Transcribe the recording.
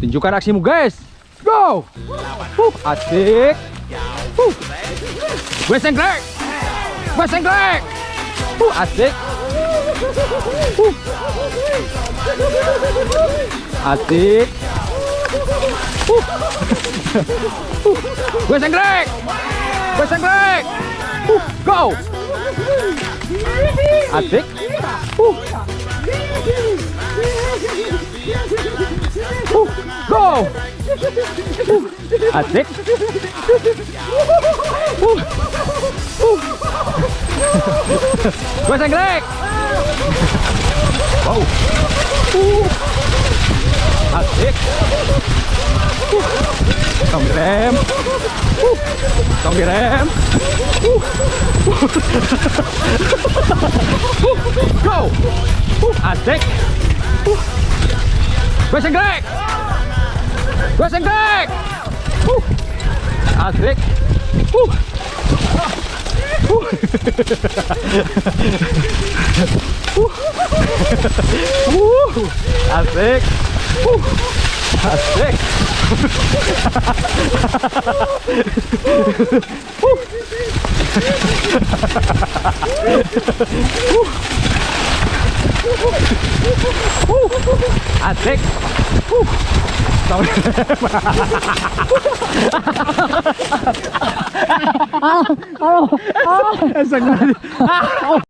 Tunjukkan aksimu guys. Go. Asik. Gue sengklek. Gue sengklek. Asik. Asik. Gue sengklek. Gue sengklek. Go. Asik. Go. Asik. Gue sengklek. Wow. Asik. Tong direm. Tong direm. Go. Asik. Gue sengklek. Gue sengklek. Asik. Asik. Asik. Asik. Halo.